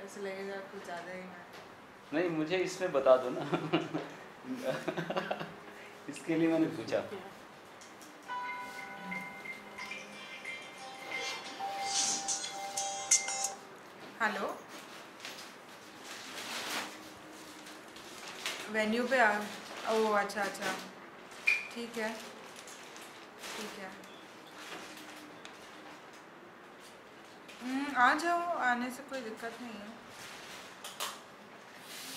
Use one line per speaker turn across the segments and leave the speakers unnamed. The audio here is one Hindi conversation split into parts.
ऐसा लगेगा कुछ ज़्यादा ही
नहीं, मुझे इसमें बता दो ना। इसके लिए मैंने पूछा।
हेलो, वेन्यू पे आ। ओह अच्छा अच्छा, ठीक है ठीक है। आ जाओ, आने से कोई दिक्कत नहीं है।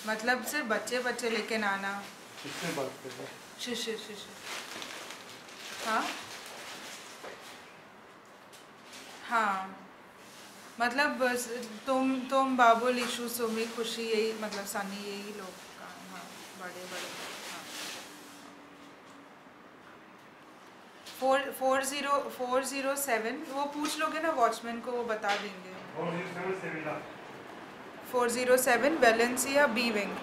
मतलब सिर्फ बच्चे बच्चे लेके ना आना।
किससे बात कर रहे हैं?
शिशिर शिशिर। हाँ हाँ, मतलब बस तुम बाबुल, ईशु, सुमी, खुशी, यही मतलब सनी, यही लोग का। हाँ, बड़े बड़े। हाँ, 407 वो पूछ लोगे ना वॉचमैन को, वो बता देंगे। 407 वेलेंसिया बी विंग।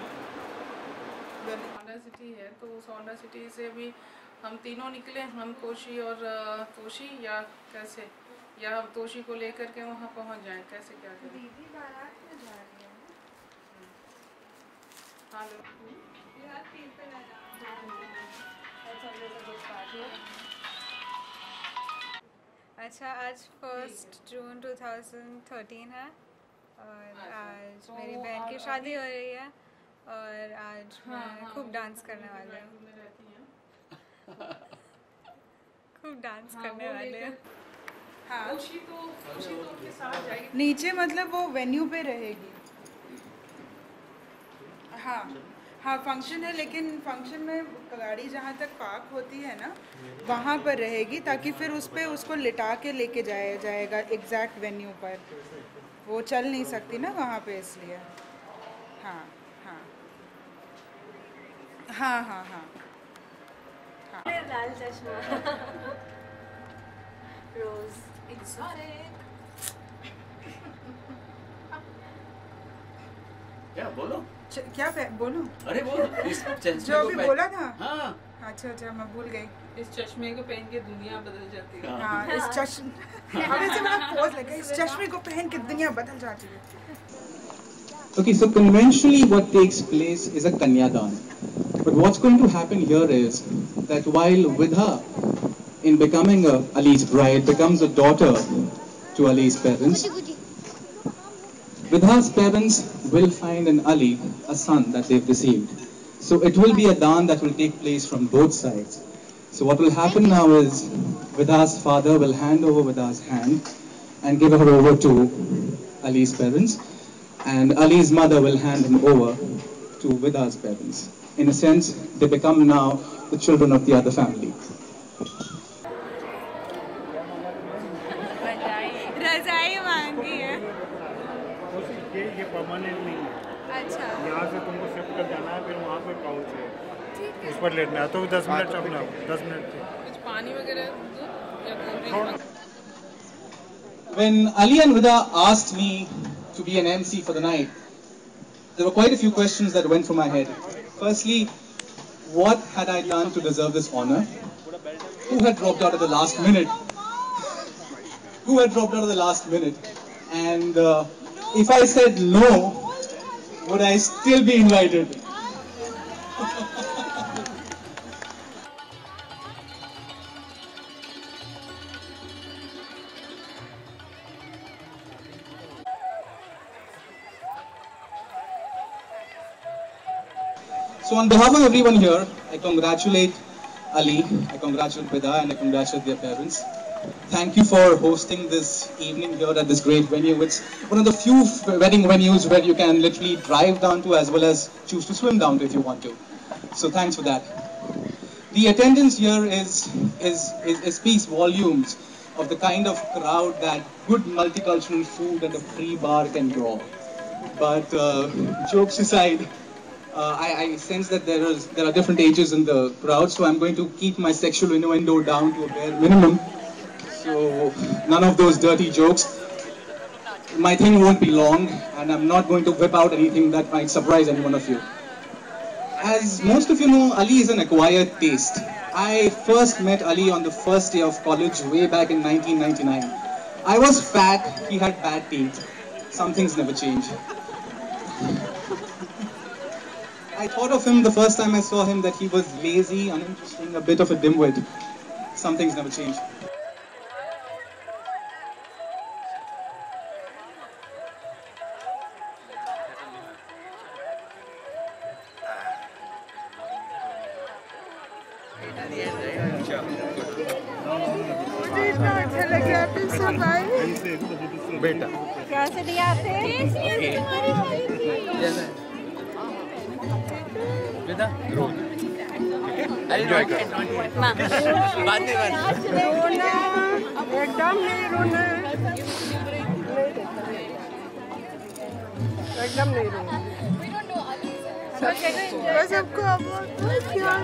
सौंडा सिटी है, तो सौंडा सिटी से भी हम तीनों निकले, हम तोशी और तोशी, या कैसे, या हम तोशी को लेकर के वहाँ पहुँच जाएं, कैसे क्या करें?
दीदी बारात में जा रही है।
हाँ,
अच्छा, आज 1 जून 2013 है और आज
तो
मेरी बहन की शादी हो रही है और आज मैं खूब डांस करने वाली हूँ। खूब डांस करने वाले हैं।
हाँ,
तोशी तो उनके साथ जाएगी।
नीचे मतलब वो वेन्यू पे रहेगी। हाँ हाँ, फंक्शन है, लेकिन फंक्शन में गाड़ी जहाँ तक पार्क होती है ना, वहाँ पर रहेगी, ताकि फिर उस पर उसको लिटा के लेके जाया जाएगा एग्जैक्ट वेन्यू पर। वो चल नहीं सकती ना वहाँ पे, इसलिए। हाँ हाँ हाँ हाँ हाँ हाँ।
लाल चश्मा रोज
क्या बोलो?
क्या बोलूं?
अरे बोलो, इस चश्मे
जो
को
अभी बोला था।
हाँ।
अच्छा अच्छा, मैं भूल गई।
इस चश्मे को पहन के दुनिया बदल जाती है।
हाँ, इस चश्मे अब ऐसे बड़ा पोज लगा, इस चश्मे को पहन के दुनिया बदल जाती है।
Okay, so conventionally what takes place is a Kanyadan. But what's going to happen here is that while Vidha, in becoming Ali's bride, becomes a daughter to Ali's parents, Vidha's parents will find in Ali a son that they've received. So it will be a daan that will take place from both sides. So what will happen now is Vidha's father will hand over Vidha's hand and give her over to Ali's parents, and Ali's mother will hand him over to Vidha's parents. In a sense, they become now the children of the other family.
रजाई मांगी है।
ये परमानेंट नहीं है।
अच्छा,
यहाँ से तुमको शिफ्ट कर जाना है, फिर वहाँ पे पाउच है,
ठीक है।
उस पर लेटना है। तो 10 मिनट अपना 10 मिनट
कुछ पानी वगैरह दूध या cold drink?
When Ali and Vida asked me to be an MC for the night, there were quite a few questions that went through my head. Firstly, what had I done to deserve this honor? Who had dropped out at the last minute? Who had dropped out at the last minute? And if I said no, would I still be invited? So on behalf of everyone here, I congratulate Ali, I congratulate Vida, and I congratulate their parents. Thank you for hosting this evening here at this great venue. It's one of the few wedding venues where you can literally drive down to as well as choose to swim down to if you want to. So thanks for that. The attendance here speaks volumes of the kind of crowd that good multicultural food and a free bar can draw. But jokes aside, I sense that there are different ages in the crowd, so I'm going to keep my sexual innuendo down to a bare minimum. So none of those dirty jokes. My thing won't be long, and I'm not going to whip out anything that might surprise any one of you. As most of you know, Ali is an acquired taste. I first met Ali on the first day of college way back in 1999. I was fat, he had bad teeth. Some things never change. I thought of him the first time I saw him that he was lazy, uninteresting, a bit of a dimwit. Some things never change.
मुझे इतना अच्छा लग रहा है फिर से भाई।
बेटा
क्या से दिया आपने?
एंजॉय कर
माँ
रोना एकदम नहीं रोना, एकदम नहीं रोना। बस सबको अब प्यार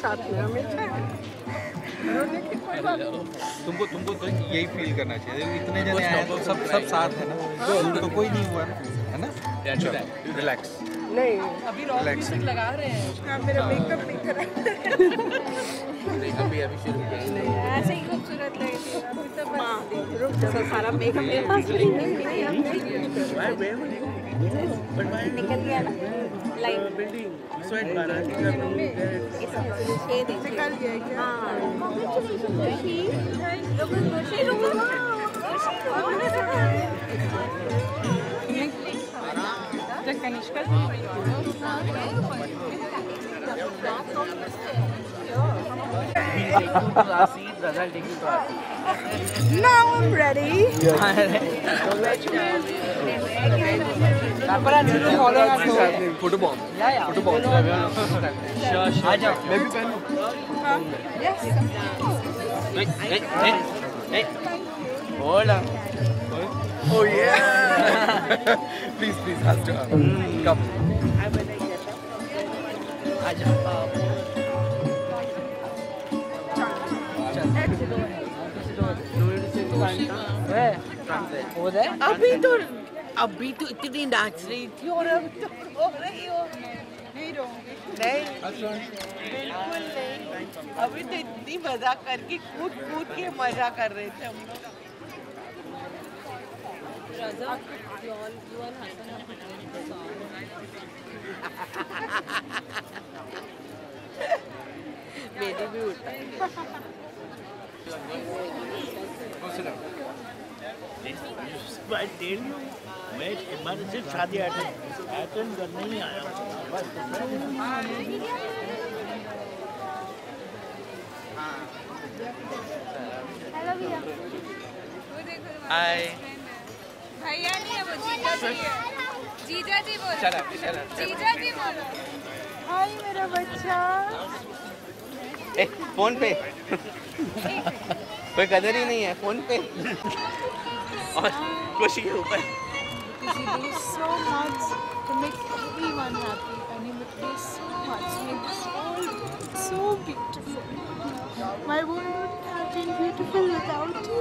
साथ में हमेशा
तुमको तो यही फील करना चाहिए, इतने जने आए तो सब साथ है ना, तो कोई नहीं हुआ है ना। रिलैक्स
नहीं,
अभी रॉक म्यूजिक लगा रहे हैं।
हाँ मेरा मेकअप नहीं करा।
अभी शुरू किया।
ऐसे ही खूबसूरत लग रही थी अभी तो
रुक जा,
सारा मेकअप मेरे पास निकल गया ना लाइट ये देखिए
निकल गया क्या? Now I'm ready. Yes.
Hold on. Oh yeah. Please, has to come.
अभी तो इतनी नाच रही थी और अब तो हो रही हो।
नहीं रहूंगी।
नहीं बिल्कुल नहीं, अभी तो इतनी मजा करके कूद के मजा कर रहे थे हम लोग। मेरी भी उठा।
मैं सिर्फ शादी अटेंड करने ही आया हूँ।
हेलो भैया
हाय
भैया नहीं है वो जीजा जी है, जीजा जी बोलो, जीजा जी बोलो।
हाय मेरा बच्चा।
फोन पे कोई कदर ही नहीं है फोन पे और खुशी के ऊपर।
He does so much to make everyone happy, and he does so much to make this world so beautiful. My world would have been beautiful without you.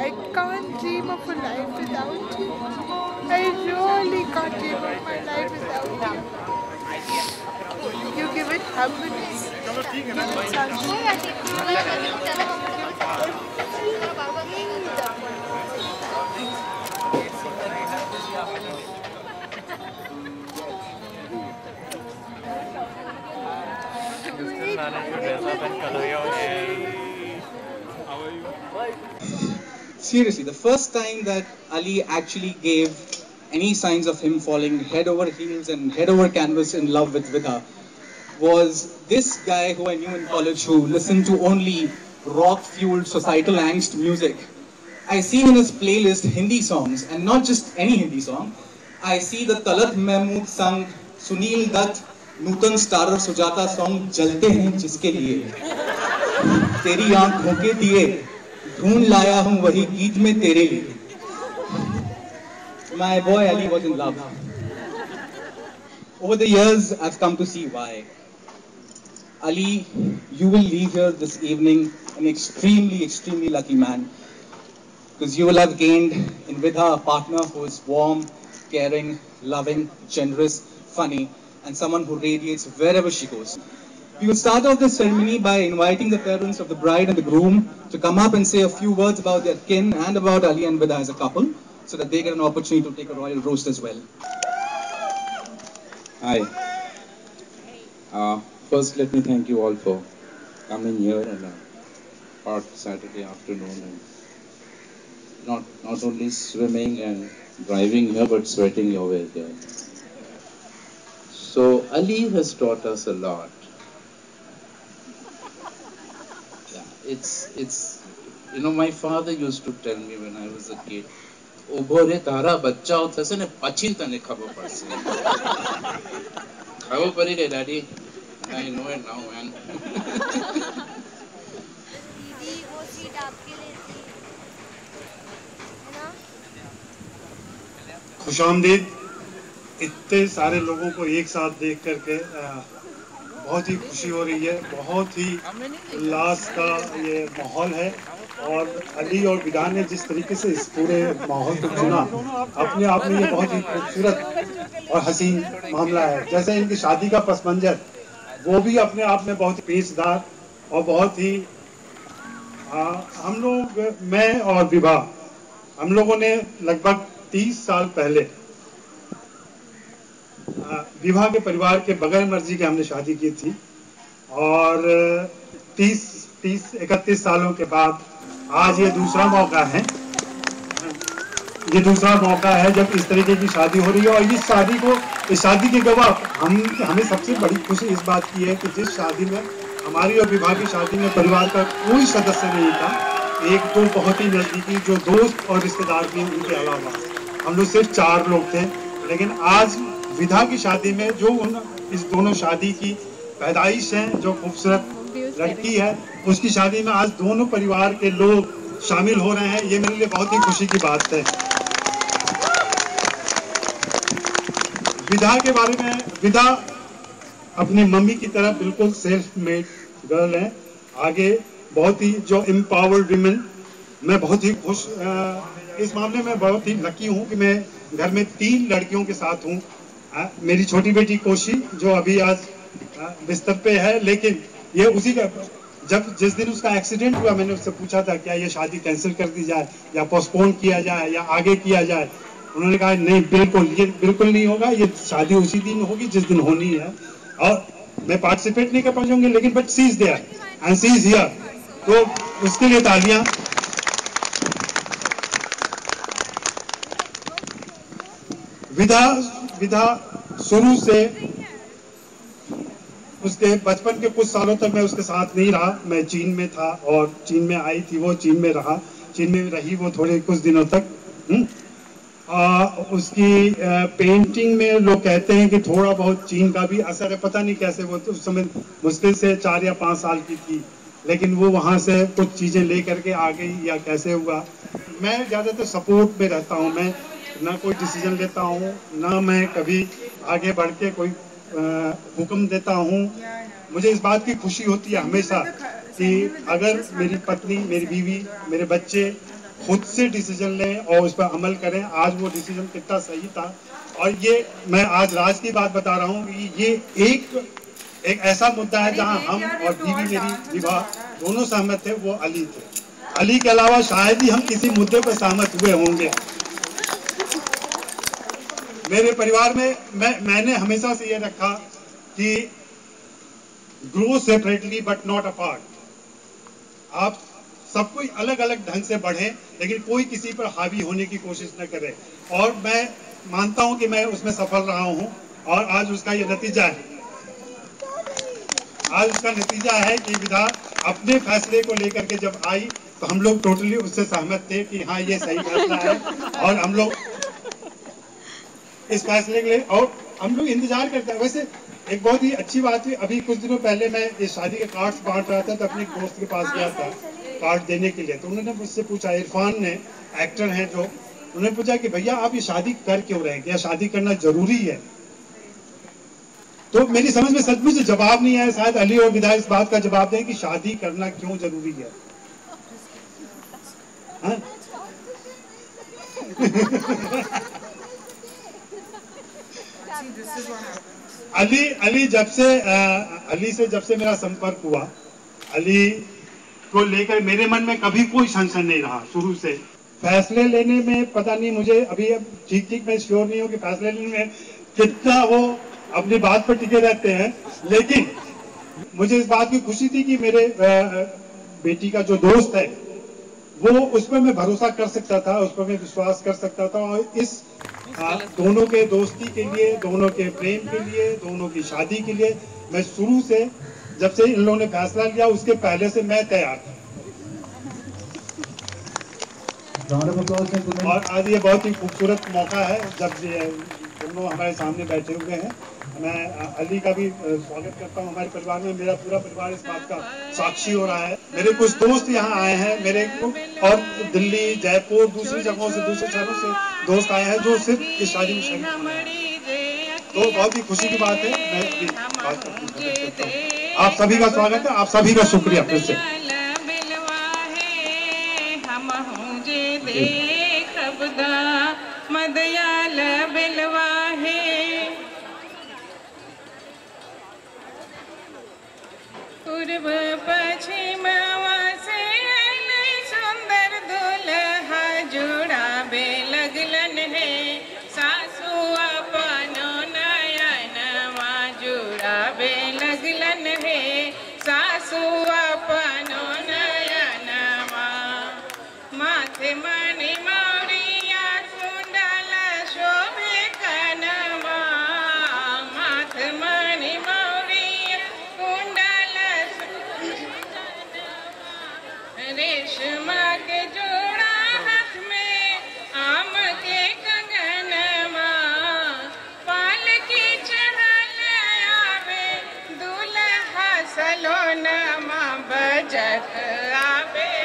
I can't dream of a life without you. I really can't dream of my life without you. You give it happiness. Give it
Seriously, the first time that Ali actually gave any signs of him falling head over heels and head over canvas in love with Vidha was this guy who I knew in college who listened to only rock-fueled societal angst music. I see in his playlist Hindi songs, and not just any Hindi song. I see the Talat Mahmood sung Sunil Dutt Nutan starrer Sujata song जलते हैं जिसके लिए तेरी आंखों के दिए ढूंढ लाया हूं वही गीत में तेरे लिए. My boy Ali was in love. Over the years, I've come to see why. Ali, you will leave here this evening an extremely, extremely lucky man. Because you will have gained in Vidha a partner who is warm, caring, loving, generous, funny, and someone who radiates wherever she goes. We will start off this ceremony by inviting the parents of the bride and the groom to come up and say a few words about their kin and about Ali and Vida as a couple, so that they get an opportunity to take a royal roast as well.
Hi. First, let me thank you all for coming here on a hot Saturday afternoon and not only swimming and driving here, but sweating your way here. So Ali has taught us a lot. Yeah, it's my father used to tell me when I was a kid, "Obore tara bachcha hota se ne pachin tane khabo parse." Khabo pari re daddy. I know it now, man.
दीदी वो सीट आपके लिए थी, है ना?
खुशामदीद। इतने सारे लोगों को एक साथ देख करके बहुत ही खुशी हो रही है, बहुत ही उल्लास का ये माहौल है। और अली और विदा ने जिस तरीके से इस पूरे माहौल को चुना, अपने आप में ये बहुत ही खूबसूरत और हसीन मामला है। जैसे इनकी शादी का पस मंजर, वो भी अपने आप में बहुत ही पेशदार और बहुत ही हम लोग, मैं और विभा, हम लोगों ने लगभग 30 साल पहले विभा के परिवार के बगैर मर्जी के हमने शादी की थी। और 30-31 सालों के बाद आज ये दूसरा मौका है, जब इस तरीके की शादी हो रही है। और इस शादी के गवाह हमें सबसे बड़ी खुशी इस बात की है कि जिस शादी में हमारी और विभा की शादी में परिवार का कोई सदस्य नहीं था, एक दो बहुत ही नजदीकी जो दोस्त और रिश्तेदार थे, उनके अलावा हम लोग सिर्फ 4 लोग थे। लेकिन आज विधा की शादी में जो इस दोनों शादी की पैदाइश है, जो खूबसूरत लड़की है, उसकी शादी में आज दोनों परिवार के लोग शामिल हो रहे हैं। ये मेरे लिए बहुत ही खुशी की बात है। विधा के बारे में, विधा अपनी मम्मी की तरह बिल्कुल सेल्फ मेड गर्ल है। आगे बहुत ही जो एम्पावर्ड विमेन, मैं बहुत ही खुश, इस मामले में बहुत ही लकी हूँ कि मैं घर में 3 लड़कियों के साथ हूँ। मेरी छोटी बेटी कोशी जो अभी आज बिस्तर पे है, लेकिन ये उसी का, जिस दिन उसका एक्सीडेंट हुआ, मैंने उससे पूछा था क्या ये शादी कैंसिल कर दी जाए या पोस्टपोन किया जाए या आगे किया जाए। उन्होंने कहा नहीं, बिल्कुल नहीं होगा, ये शादी उसी दिन होगी जिस दिन होनी है। और मैं पार्टिसिपेट नहीं कर पाऊंगी, लेकिन but she is there and she is here, तो उसके लिए तालियां। विधा शुरू से, उसके बचपन के कुछ सालों तक मैं उसके साथ नहीं रहा। मैं चीन में था और चीन में आई थी, वो चीन में रही वो थोड़े कुछ दिनों तक। उसकी पेंटिंग में लोग कहते हैं कि थोड़ा बहुत चीन का भी असर है, पता नहीं कैसे। वो तो उस समय मुश्किल से 4 या 5 साल की थी, लेकिन वो वहाँ से कुछ चीज़ें ले करके आ गई या कैसे हुआ। मैं ज़्यादातर सपोर्ट में रहता हूँ, मैं ना कोई डिसीजन लेता हूँ, ना मैं कभी आगे बढ़ के कोई हुक्म देता हूँ। मुझे इस बात की खुशी होती है हमेशा कि अगर मेरी पत्नी, मेरी बीवी, मेरे बच्चे खुद से डिसीजन लें और उस पर अमल करें। आज वो डिसीजन कितना सही था। और ये मैं आज राज की बात बता रहा हूँ कि ये एक ऐसा मुद्दा है जहाँ हम और बीवी मेरी विवाह दोनों सहमत थे, वो अली थे। अली के अलावा शायद ही हम किसी मुद्दे पर सहमत हुए होंगे। मेरे परिवार में मैंने हमेशा से ये रखा कि grow separately but not apart. आप सब कोई अलग अलग ढंग से बढ़े, लेकिन कोई किसी पर हावी होने की कोशिश न करे। और मैं मानता हूं कि मैं उसमें सफल रहा हूं और आज उसका ये नतीजा है। आज उसका नतीजा है कि विधा अपने फैसले को लेकर के जब आई तो हम लोग टोटली उससे सहमत थे कि हाँ ये सही फैसला है और हम लोग इस फैसले के लिए और हम लोग इंतजार करते हैं। वैसे एक बहुत ही अच्छी बात है, अभी कुछ दिनों पहले मैं इस शादी के कार्ड्स बांट रहा था तो अपने दोस्त के पास गया था कार्ड देने के लिए। तो उन्होंने मुझसे पूछा, इरफान ने, एक्टर हैं जो, उन्होंने पूछा कि भैया आप ये शादी कर क्यों रहे हैं, क्या शादी करना जरूरी है? तो मेरी समझ में सचमुच जवाब नहीं आया। शायद अली और विदा इस बात का जवाब दें कि शादी करना क्यों जरूरी है।
see, this is what happens.
Ali से जब से मेरा संपर्क हुआ, अली को लेकर मेरे मन में कभी कोई संशय नहीं रहा शुरू से। फैसले लेने में पता नहीं, मुझे अभी ठीक मैं श्योर नहीं हूँ कि फैसले लेने में कितना वो अपनी बात पर टिके रहते हैं, लेकिन मुझे इस बात की खुशी थी कि मेरे बेटी का जो दोस्त है वो उस पर मैं भरोसा कर सकता था, उस पर मैं विश्वास कर सकता था, और इस दोनों के दोस्ती के लिए, दोनों के प्रेम के लिए, दोनों की शादी के लिए मैं शुरू से, जब से इन लोगों ने फैसला लिया उसके पहले से मैं तैयार था। और आज ये बहुत ही खूबसूरत मौका है जब दोनों हमारे सामने बैठे हुए हैं। मैं अली का भी स्वागत करता हूँ हमारे परिवार में। मेरा पूरा परिवार इस बात का साक्षी हो रहा है। मेरे कुछ दोस्त यहाँ आए हैं, मेरे और दिल्ली, जयपुर, दूसरी जगहों से, दूसरे शहरों से दोस्त आए हैं जो सिर्फ इस शादी में शरीक हुए हैं। तो बहुत ही खुशी की बात है। मैं अभी बात करता हूँ। आप सभी का स्वागत है, आप सभी का शुक्रिया फिर से।
मदयाल बिलवा है पूर्व पश्चिम से सुंदर दुल्हा जुड़ा बे लगलन है सासू अपनो नयनवा जुड़ा बे लगलन है सासू अपनो नयनवा माथे मणि मौरिया कुंडल शोभे कनवा माथे मणि मौरिया कुंडल रेशमा के जोड़ा हाथ में आम के कंगनवा पालकी चढ़ल आवे दूल्हा सलोनमा बजत आवे